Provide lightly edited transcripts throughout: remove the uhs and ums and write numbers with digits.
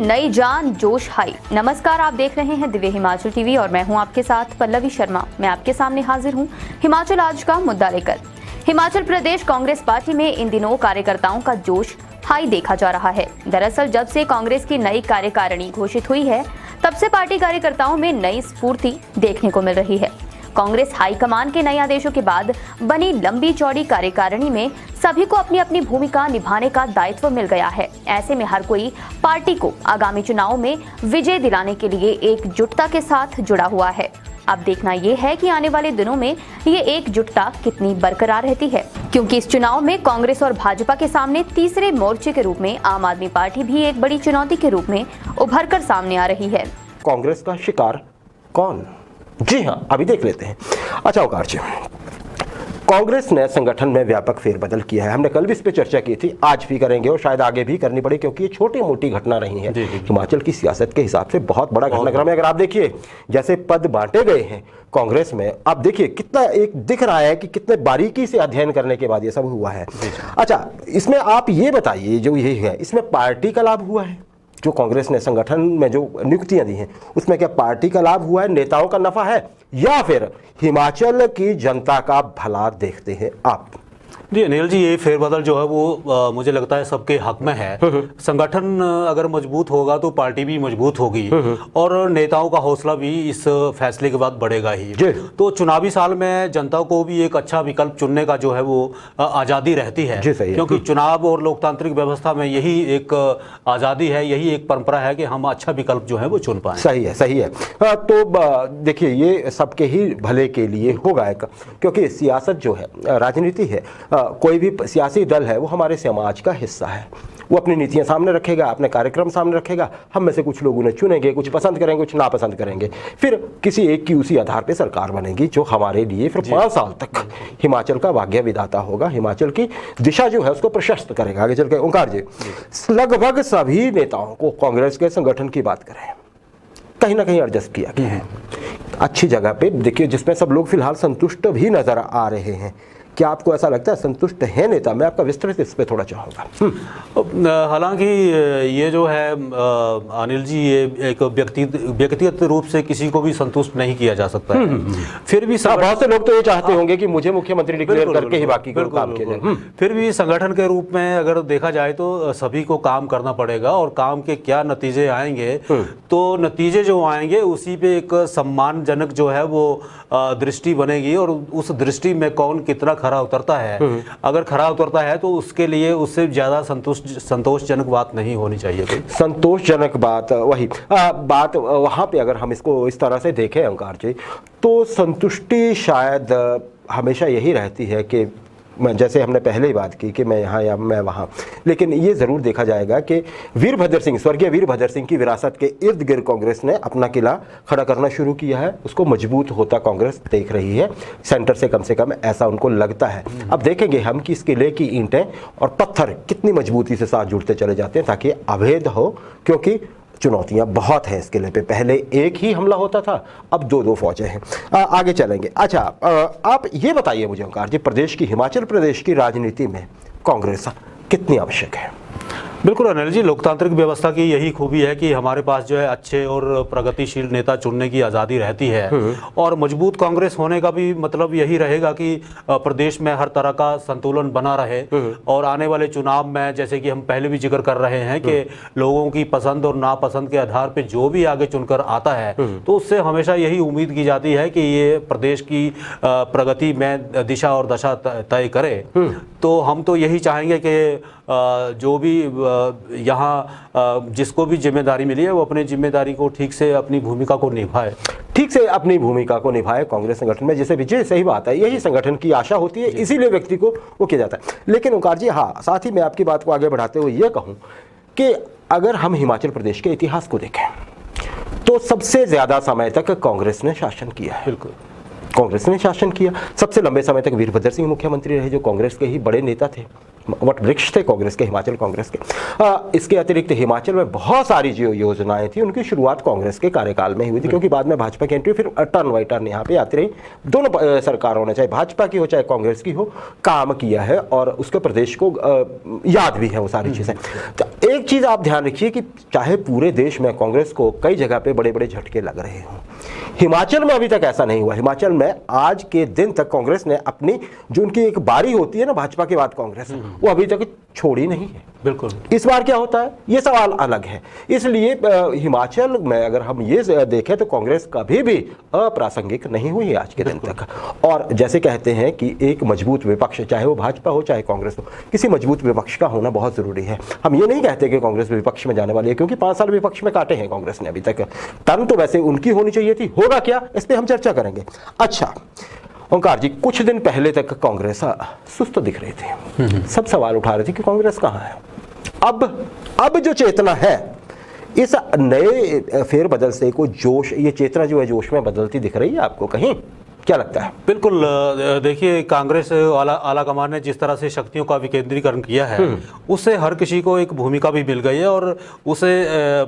नई जान जोश हाई। नमस्कार, आप देख रहे हैं दिव्य हिमाचल टीवी और मैं हूं आपके साथ पल्लवी शर्मा। मैं आपके सामने हाजिर हूं हिमाचल आज का मुद्दा लेकर। हिमाचल प्रदेश कांग्रेस पार्टी में इन दिनों कार्यकर्ताओं का जोश हाई देखा जा रहा है। दरअसल जब से कांग्रेस की नई कार्यकारिणी घोषित हुई है, तब से पार्टी कार्यकर्ताओं में नई स्फूर्ति देखने को मिल रही है। कांग्रेस हाईकमान के नए आदेशों के बाद बनी लंबी चौड़ी कार्यकारिणी में सभी को अपनी अपनी भूमिका निभाने का दायित्व मिल गया है। ऐसे में हर कोई पार्टी को आगामी चुनाव में विजय दिलाने के लिए एकजुटता के साथ जुड़ा हुआ है। अब देखना ये है कि आने वाले दिनों में ये एकजुटता कितनी बरकरार रहती है, क्योंकि इस चुनाव में कांग्रेस और भाजपा के सामने तीसरे मोर्चे के रूप में आम आदमी पार्टी भी एक बड़ी चुनौती के रूप में उभर कर सामने आ रही है। कांग्रेस का शिकार कौन? जी हाँ, अभी देख लेते हैं। अच्छा ओंकार जी, कांग्रेस ने संगठन में व्यापक फेरबदल किया है। हमने कल भी इस पे चर्चा की थी, आज भी करेंगे और शायद आगे भी करनी पड़े, क्योंकि ये छोटी मोटी घटना रही है हिमाचल की सियासत के हिसाब से बहुत बड़ा घटनाक्रम है। अगर आप देखिए जैसे पद बांटे गए हैं कांग्रेस में, आप देखिए कितना एक दिख रहा है कि कितने बारीकी से अध्ययन करने के बाद ये सब हुआ है। अच्छा, इसमें आप ये बताइए, जो ये है इसमें पार्टी का लाभ हुआ है? जो कांग्रेस ने संगठन में जो नियुक्तियां दी हैं उसमें क्या पार्टी का लाभ हुआ है, नेताओं का नफा है, या फिर हिमाचल की जनता का भला देखते हैं आप? जी अनिल जी, ये फेरबदल जो है वो मुझे लगता है सबके हक में है। संगठन अगर मजबूत होगा तो पार्टी भी मजबूत होगी और नेताओं का हौसला भी इस फैसले के बाद बढ़ेगा ही। तो चुनावी साल में जनता को भी एक अच्छा विकल्प चुनने का जो है वो आज़ादी रहती है, क्योंकि चुनाव और लोकतांत्रिक व्यवस्था में यही एक आज़ादी है, यही एक परंपरा है कि हम अच्छा विकल्प जो है वो चुन पाएं। सही है, सही है। तो देखिए ये सबके ही भले के लिए होगा, क्योंकि सियासत जो है, राजनीति है, कोई भी सियासी दल है वो हमारे समाज का हिस्सा है। वो अपनी नीतियां सामने रखेगा, अपने कार्यक्रम सामने रखेगा, हम में से कुछ लोग उन्हें चुनेंगे, कुछ पसंद करेंगे, कुछ नापसंद करेंगे, फिर किसी एक की उसी आधार पे सरकार बनेगी जो हमारे लिए फिर 5 साल तक हिमाचल का भाग्य विधाता होगा, हिमाचल की दिशा जो है उसको प्रशस्त करेगा आगे चल के। ओंकार जी, लगभग सभी नेताओं को कांग्रेस के संगठन की बात करें, कहीं ना कहीं एडजस्ट किया गया है अच्छी जगह पे। देखिए जिसमें सब लोग फिलहाल संतुष्ट भी नजर आ रहे हैं। क्या आपको ऐसा लगता है संतुष्ट है नेता? मैं आपका विस्तृत इस पे थोड़ा चाहूँगा। हालांकि ये जो है अनिल जी, ये एक व्यक्तिगत रूप से किसी को भी संतुष्ट नहीं किया जा सकता है। फिर भी बहुत से लोग तो ये चाहते होंगे कि मुझे मुख्यमंत्री डिक्लेयर करके ही बाकी को काम किया जाए। फिर भी संगठन के रूप में अगर देखा जाए तो सभी को काम करना पड़ेगा और काम के क्या नतीजे आएंगे, तो नतीजे जो आएंगे उसी पे एक सम्मानजनक जो है वो दृष्टि बनेगी और उस दृष्टि में कौन कितना खरा उतरता है। अगर खरा उतरता है तो उसके लिए उससे ज्यादा संतोषजनक बात नहीं होनी चाहिए। संतोषजनक बात, वही बात वहां पे अगर हम इसको इस तरह से देखें ओंकार जी, तो संतुष्टि शायद हमेशा यही रहती है कि जैसे हमने पहले ही बात की कि मैं यहाँ या मैं वहाँ, लेकिन ये ज़रूर देखा जाएगा कि वीरभद्र सिंह, स्वर्गीय वीरभद्र सिंह की विरासत के इर्द गिर्द कांग्रेस ने अपना किला खड़ा करना शुरू किया है। उसको मजबूत होता कांग्रेस देख रही है, सेंटर से कम ऐसा उनको लगता है। अब देखेंगे हम कि इस किले की ईंटें और पत्थर कितनी मजबूती से साथ जुड़ते चले जाते हैं ताकि अभेद हो, क्योंकि चुनौतियां बहुत हैं इस किले पे। पहले एक ही हमला होता था, अब 2-2 फौजें हैं। आगे चलेंगे। अच्छा, आप ये बताइए मुझे ओंकार जी, प्रदेश की, हिमाचल प्रदेश की राजनीति में कांग्रेस कितनी आवश्यक है? बिल्कुल अनिल जी, लोकतांत्रिक व्यवस्था की यही खूबी है कि हमारे पास जो है अच्छे और प्रगतिशील नेता चुनने की आज़ादी रहती है और मजबूत कांग्रेस होने का भी मतलब यही रहेगा कि प्रदेश में हर तरह का संतुलन बना रहे और आने वाले चुनाव में, जैसे कि हम पहले भी जिक्र कर रहे हैं कि लोगों की पसंद और नापसंद के आधार पर जो भी आगे चुनकर आता है तो उससे हमेशा यही उम्मीद की जाती है कि ये प्रदेश की प्रगति में दिशा और दशा तय करे। तो हम तो यही चाहेंगे कि जो भी यहाँ जिसको भी जिम्मेदारी मिली है वो अपनी जिम्मेदारी को ठीक से, अपनी भूमिका को निभाए, ठीक से अपनी भूमिका को निभाए कांग्रेस संगठन में, जिसे विजय, सही बात है, यही संगठन की आशा होती है, इसीलिए व्यक्ति को वो किया जाता है। लेकिन ओंकार जी, हाँ, साथ ही मैं आपकी बात को आगे बढ़ाते हुए ये कहूँ कि अगर हम हिमाचल प्रदेश के इतिहास को देखें तो सबसे ज्यादा समय तक कांग्रेस ने शासन किया है। बिल्कुल, कांग्रेस ने शासन किया। सबसे लंबे समय तक वीरभद्र सिंह मुख्यमंत्री रहे, जो कांग्रेस के ही बड़े नेता थे। वट वृक्ष थे कांग्रेस के, हिमाचल कांग्रेस के। इसके अतिरिक्त हिमाचल में बहुत सारी जो योजनाएं थी उनकी शुरुआत कांग्रेस के कार्यकाल में हुई थी, क्योंकि बाद में भाजपा की एंट्री, फिर टर्न बाई टर्न यहाँ पे आती रही। दोनों सरकारों ने, चाहे भाजपा की हो चाहे कांग्रेस की हो, काम किया है और उसके प्रदेश को याद भी है वो सारी चीज़ें। तो एक चीज़ आप ध्यान रखिए कि चाहे पूरे देश में कांग्रेस को कई जगह पे बड़े बड़े झटके लग रहे हों, हिमाचल में अभी तक ऐसा नहीं हुआ। हिमाचल में आज के दिन तक कांग्रेस ने अपनी, जो उनकी एक बारी होती है ना भाजपा के बाद कांग्रेस, वो अभी तक छोड़ी नहीं है। बिल्कुल। इस बार क्या होता है ये सवाल अलग है। इसलिए हिमाचल में अगर हम ये देखें तो कांग्रेस कभी भी अप्रासंगिक नहीं हुई है आज के दिन तक। और जैसे कहते हैं कि एक मजबूत विपक्ष, चाहे वो भाजपा हो चाहे कांग्रेस हो, किसी मजबूत विपक्ष का होना बहुत जरूरी है। हम ये नहीं कहते कि कांग्रेस विपक्ष में जाने वाली है, क्योंकि 5 साल विपक्ष में काटे हैं कांग्रेस ने अभी तक। टर्न तो वैसे उनकी होनी चाहिए थी, होगा क्या इस पर हम चर्चा करेंगे। अच्छा ओंकार जी, कुछ दिन पहले तक कांग्रेस सुस्त दिख रही थी, सब सवाल उठा रहे थे कि कांग्रेस कहाँ है। अब जो चेतना है, इस नए फेरबदल से कोई जोश, ये चेतना जो है जोश में बदलती दिख रही है आपको कहीं, क्या लगता है? बिल्कुल। देखिए, कांग्रेस आला कमान ने जिस तरह से शक्तियों का विकेंद्रीकरण किया है, उससे हर किसी को एक भूमिका भी मिल गई है और उसे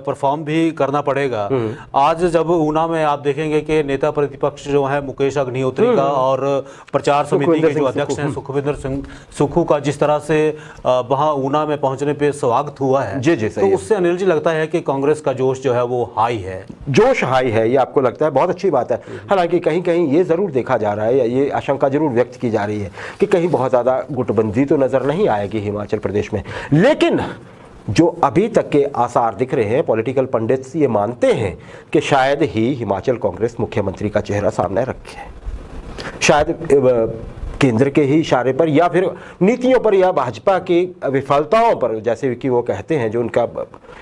परफॉर्म भी करना पड़ेगा। आज जब ऊना में आप देखेंगे कि नेता प्रतिपक्ष जो है मुकेश अग्निहोत्री का और प्रचार समिति के जो अध्यक्ष हैं सुखविंदर सिंह सुक्खू का जिस तरह से वहाँ ऊना में पहुंचने पे स्वागत हुआ है, तो उससे अनिल जी लगता है कि कांग्रेस का जोश जो है वो हाई है। जोश हाई है, ये आपको लगता है? बहुत अच्छी बात है। हालांकि कहीं कहीं ये जरूर देखा जा रहा है, ये आशंका जरूर व्यक्त की जा रही है कि कहीं बहुत ज्यादा गुटबंदी तो नजर नहीं आएगी हिमाचल प्रदेश में। लेकिन जो अभी तक के आसार दिख रहे हैं, पॉलिटिकल पंडित्स ये मानते हैं कि शायद ही हिमाचल कांग्रेस मुख्यमंत्री का चेहरा सामने रखे, शायद केंद्र के ही इशारे पर या फिर नीतियों पर या भाजपा की विफलताओं पर, जैसे कि वो कहते हैं, जो उनका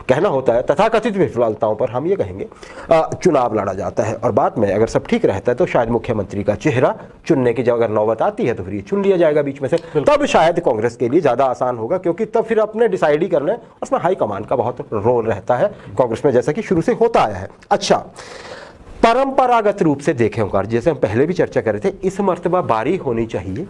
कहना होता है तथाकथित विफलताओं पर हम ये कहेंगे, चुनाव लड़ा जाता है। और बाद में अगर सब ठीक रहता है तो शायद मुख्यमंत्री का चेहरा चुनने की जब अगर नौबत आती है तो फिर ये चुन लिया जाएगा बीच में से। तब शायद कांग्रेस के लिए ज़्यादा आसान होगा, क्योंकि तब फिर अपने डिसाइड ही करना है। उसमें हाईकमान का बहुत रोल रहता है कांग्रेस में, जैसा कि शुरू से होता आया है। अच्छा, परंपरागत रूप से देखें ओंकार, जैसे हम पहले भी चर्चा कर रहे थे, इस मर्तबा बारी होनी चाहिए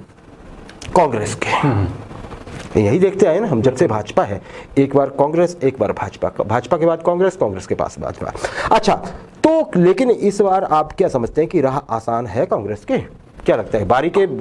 कांग्रेस के। यही देखते आए ना हम, जब से भाजपा है, एक बार कांग्रेस एक बार भाजपा, भाजपा के बाद कांग्रेस, कांग्रेस के पास भाजपा। अच्छा, तो लेकिन इस बार आप क्या समझते हैं कि राह आसान है कांग्रेस के? क्या लगता है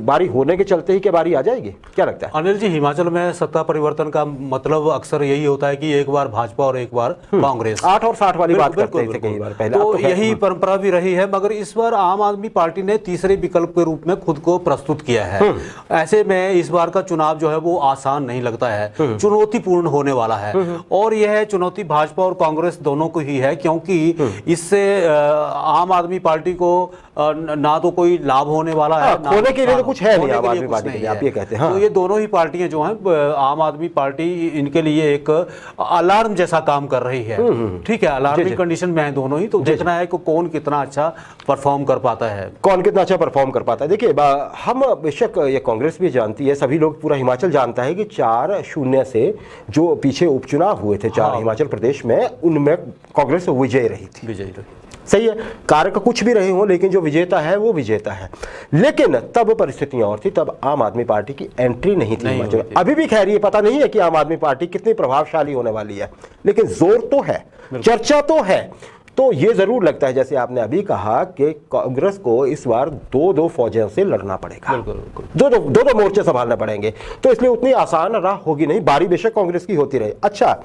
बारी होने के चलते ही क्या बारी आ जाएगी? क्या लगता है अनिल जी? हिमाचल में सत्ता परिवर्तन का मतलब अक्सर यही होता है कि एक बार भाजपा और एक बार कांग्रेस। 8 और 60 वाली बात करते थे कई बार पहले, तो यही परंपरा भी रही है। मगर इस बार आम आदमी पार्टी ने तीसरे विकल्प के रूप में खुद को प्रस्तुत किया है। ऐसे में इस बार का चुनाव जो है वो आसान नहीं लगता है, चुनौतीपूर्ण होने वाला है। और यह चुनौती भाजपा और कांग्रेस दोनों को ही है, क्योंकि इससे आम आदमी पार्टी को ना तो कोई लाभ होने वाला है, होने के लिए तो कुछ है नहीं आम आदमी पार्टी के लिए, आप ये कहते हैं। हाँ। तो ये दोनों ही पार्टियां जो हैं, आम आदमी पार्टी इनके लिए एक अलार्म जैसा काम कर रही है। ठीक है, अलार्मिंग कंडीशन में है दोनों ही। तो देखना है कि कौन कितना अच्छा परफॉर्म कर पाता है, कौन कितना अच्छा परफॉर्म कर पाता है। देखिए, हम बेशक ये कांग्रेस भी जानती है, सभी लोग, पूरा हिमाचल जानता है कि 4-0 से जो पीछे उपचुनाव हुए थे 4 हिमाचल प्रदेश में, उनमें कांग्रेस विजयी रही थी। सही है, कारक कुछ भी रहे हों, लेकिन जो विजेता है वो विजेता है। लेकिन तब परिस्थितियां और थी, तब आम आदमी पार्टी की एंट्री नहीं थी हिमाचल। अभी भी खैर ये पता नहीं है कि आम आदमी पार्टी कितनी प्रभावशाली होने वाली है, लेकिन जोर तो है, चर्चा तो है। तो ये जरूर लगता है, जैसे आपने अभी कहा, कि कांग्रेस को इस बार 2-2 फौजों से लड़ना पड़ेगा, दो मोर्चे संभालने पड़ेंगे। तो इसलिए उतनी आसान राह होगी नहीं, बारी बेशक कांग्रेस की होती रही। अच्छा,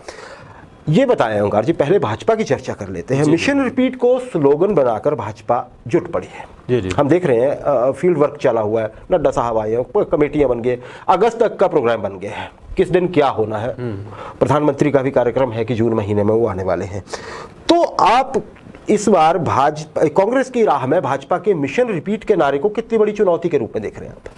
ये बताया ओंकार जी, पहले भाजपा की चर्चा कर लेते हैं। मिशन रिपीट को स्लोगन बनाकर भाजपा जुट पड़ी है। हम देख रहे हैं फील्ड वर्क चला हुआ है, नड्डा साहब आए हैं, कमेटियां बन गए, अगस्त तक का प्रोग्राम बन गया है, किस दिन क्या होना है। प्रधानमंत्री का भी कार्यक्रम है कि जून महीने में वो आने वाले हैं। तो आप इस बार कांग्रेस की राह में भाजपा के मिशन रिपीट के नारे को कितनी बड़ी चुनौती के रूप में देख रहे हैं आप?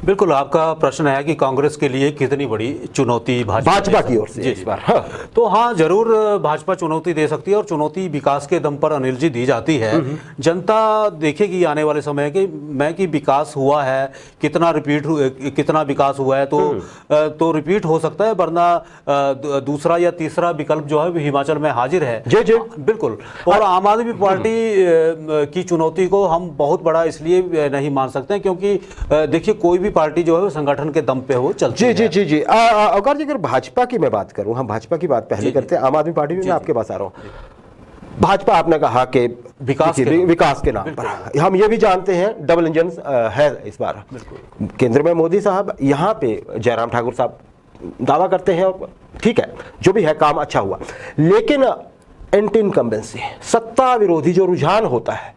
बिल्कुल, आपका प्रश्न है कि कांग्रेस के लिए कितनी बड़ी चुनौती भाजपा की ओर से इस बार। हाँ। तो हाँ, जरूर भाजपा चुनौती दे सकती है, और चुनौती विकास के दम पर अनिल जी दी जाती है। जनता देखेगी आने वाले समय कि विकास हुआ है, कितना विकास हुआ है, तो रिपीट हो सकता है, वरना दूसरा या तीसरा विकल्प जो है हिमाचल में हाजिर है। जी बिल्कुल। और आम आदमी पार्टी की चुनौती को हम बहुत बड़ा इसलिए नहीं मान सकते हैं, क्योंकि देखिए, कोई भी पार्टी जो है वो संगठन के दम पे वो चलती है। जी औकार जी, अगर भाजपा की मैं बात करूं, हम भाजपा की बात पहले करते हैं, आम आदमी पार्टी में मैं आपके पास आ रहा हूं। भाजपा आपने कहा कि विकास के नाम पर, हम ये भी जानते हैं डबल इंजन है इस बार केंद्र में। मोदी साहब, यहाँ पे जयराम ठाकुर साहब दावा करते हैं, ठीक है, जो भी है काम अच्छा हुआ, लेकिन एंटी इनकम्बेंसी, सत्ता विरोधी जो रुझान होता है,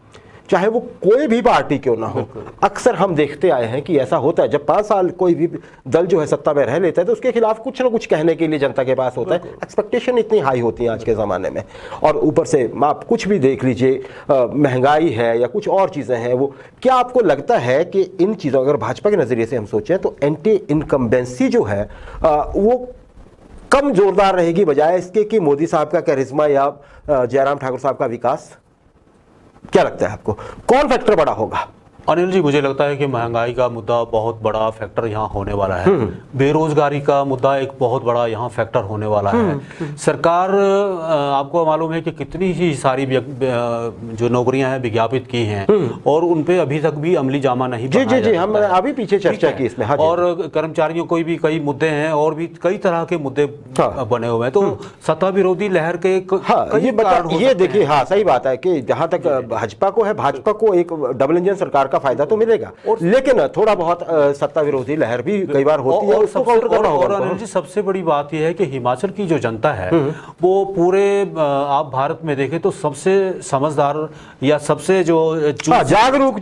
चाहे वो कोई भी पार्टी क्यों ना हो, अक्सर हम देखते आए हैं कि ऐसा होता है। जब 5 साल कोई भी दल जो है सत्ता में रह लेता है तो उसके खिलाफ कुछ ना कुछ कहने के लिए जनता के पास होता है। एक्सपेक्टेशन इतनी हाई होती है आज के ज़माने में, और ऊपर से आप कुछ भी देख लीजिए, महंगाई है या कुछ और चीज़ें हैं। वो क्या आपको लगता है कि इन चीज़ों, अगर भाजपा के नज़रिए से हम सोचें तो एंटी इनकम्बेंसी जो है वो कम जोरदार रहेगी बजाय इसके कि मोदी साहब का कैरिज्मा या जयराम ठाकुर साहब का विकास? क्या लगता है आपको, कौन फैक्टर बड़ा होगा? अनिल जी, मुझे लगता है कि महंगाई का मुद्दा बहुत बड़ा फैक्टर यहाँ होने वाला है। बेरोजगारी का मुद्दा एक बहुत बड़ा यहाँ फैक्टर होने वाला है। सरकार, आपको मालूम है कि कितनी ही सारी जो नौकरियां हैं विज्ञापित की हैं और उन पे अभी तक भी अमली जामा नहीं बनाया जी हम अभी पीछे चर्चा की इसमें। और कर्मचारियों को भी कई मुद्दे हैं और भी कई तरह के मुद्दे बने हुए हैं। तो सत्ता विरोधी लहर के ये देखिए, हाँ सही बात है कि जहां तक भाजपा को है, भाजपा को एक डबल इंजन सरकार फायदा तो मिलेगा, लेकिन थोड़ा बहुत सत्ता विरोधी लहर भी कई बार होती है, उसको काउंटर करना होगा। और अनिल जी, सबसे बड़ी बात यह है कि हिमाचल की जो जनता है वो पूरे आप भारत में देखें तो सबसे समझदार या सबसे जो जागरूक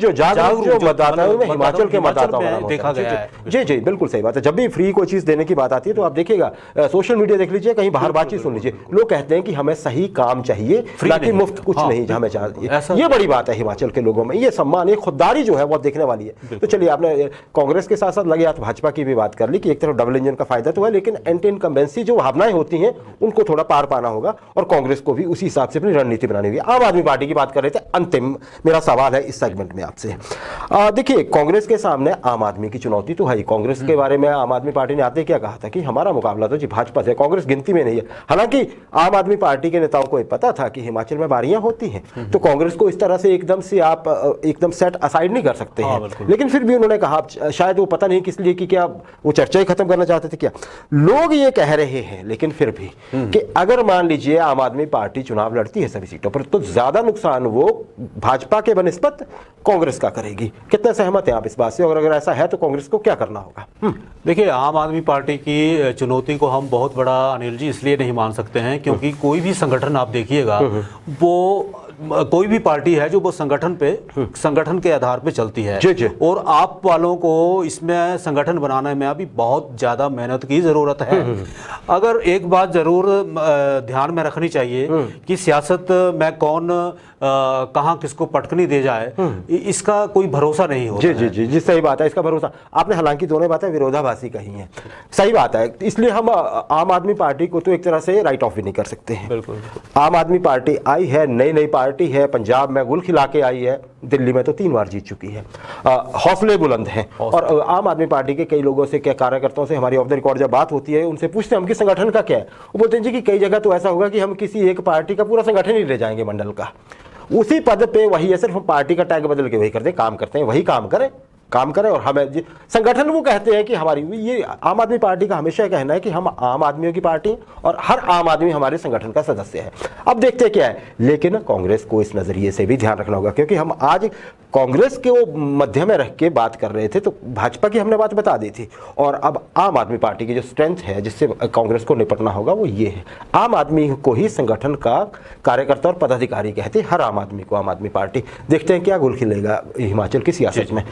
मतदाता है उनमें हिमाचल के मतदाताओं देखा गया है। जी बिल्कुल सही बात है। जब भी फ्री कोई चीज देने की बात आती है तो आप देखिएगा, सोशल मीडिया देख लीजिए, कहीं बाहर बातचीत सुन लीजिए, लोग कहते हैं कि हमें सही काम चाहिए, ना कि मुफ्त कुछ नहीं हमें चाहिए। ये बड़ी बात है हिमाचल के लोगों में, ये सम्मान, ये खुददारी जो है वो देखने वाली है। तो चलिए, आपने कांग्रेस के साथ साथ लगे हाथ भाजपा की भी बात कर ली कि एक तरफ डबल इंजन का फायदा तो है, लेकिन एंटी इनकम्बेंसी जो भावनाएं होती हैं उनको थोड़ा पार पाना होगा और कांग्रेस को भी उसी हिसाब से अपनी रणनीति बनानी होगी। आम आदमी पार्टी की बात कर रहे थे, अंतिम मेरा सवाल है इस सेगमेंट में आपसे। देखिए, कांग्रेस के सामने आम आदमी की चुनौती तो है। कांग्रेस के बारे में आम आदमी पार्टी ने आते क्या कहा था कि हमारा मुकाबला तो जी भाजपा से, कांग्रेस गिनती में नहीं है। हालांकि आम आदमी पार्टी के नेताओं को पता था कि हिमाचल में बारियां होती हैं, तो कांग्रेस को इस तरह से एकदम से आप एकदम सेट असाइड नहीं कर सकते हैं। लेकिन फिर भी उन्होंने कहा, शायद वो पता नहीं किस लिए कि क्या वो चर्चा ही खत्म करना चाहते थे क्या, लोग ये कह रहे हैं, लेकिन फिर भी कि अगर मान लीजिए आम आदमी पार्टी चुनाव लड़ती है सभी सीटों पर, तो ज्यादा नुकसान वो भाजपा के बनिस्बत कांग्रेस का करेगी। कितने सहमत हैं आप इस बात से, और अगर ऐसा है तो कांग्रेस को क्या करना होगा? देखिए, आम आदमी पार्टी की चुनौती को हम बहुत बड़ा, अनिल जी, इसलिए नहीं मान सकते हैं क्योंकि कोई भी संगठन आप देखिएगा, वो कोई भी पार्टी है जो वो संगठन के आधार पे चलती है। जी। और आप वालों को इसमें संगठन बनाने में अभी बहुत ज्यादा मेहनत की जरूरत है। अगर एक बात जरूर ध्यान में रखनी चाहिए कि सियासत में कौन कहां किसको पटकनी दे जाए, इसका कोई भरोसा नहीं होता। जी सही बात है, इसका भरोसा आपने हालांकि दोनों बातें विरोधाभासी कही हैं, सही बात है। इसलिए हम आम आदमी पार्टी को तो एक तरह से राइट ऑफ भी नहीं कर सकते हैं। बिल्कुल। आम आदमी पार्टी आई है, नई पार्टी है, पंजाब में गुल खिला के आई है, दिल्ली में तो 3 बार जीत चुकी है, हौसले बुलंद हैं। और आम आदमी पार्टी के कई लोगों से, क्या कार्यकर्ताओं से हमारी ऑफ द रिकॉर्ड जब बात होती है, उनसे पूछते हैं हम कि संगठन का क्या है, वो बोलते हैं जी कि कई जगह तो ऐसा होगा कि हम किसी एक पार्टी का पूरा संगठन ही ले जाएंगे, मंडल का, उसी पद पे वही है, सिर्फ पार्टी का टैग बदल के वही करते हैं, काम करते हैं, वही काम करें और हमें संगठन, वो कहते हैं कि हमारी, ये आम आदमी पार्टी का हमेशा कहना है कि हम आम आदमियों की पार्टी और हर आम आदमी हमारे संगठन का सदस्य है। अब देखते क्या है, लेकिन कांग्रेस को इस नजरिए से भी ध्यान रखना होगा, क्योंकि हम आज कांग्रेस के वो मध्य में रख के बात कर रहे थे, तो भाजपा की हमने बात बता दी थी, और अब आम आदमी पार्टी की जो स्ट्रेंथ है जिससे कांग्रेस को निपटना होगा वो ये है। आम आदमी को ही संगठन का कार्यकर्ता और पदाधिकारी कहते हैं, हर आम आदमी को आम आदमी पार्टी। देखते हैं क्या गुल खिलेगा हिमाचल की सियासत में।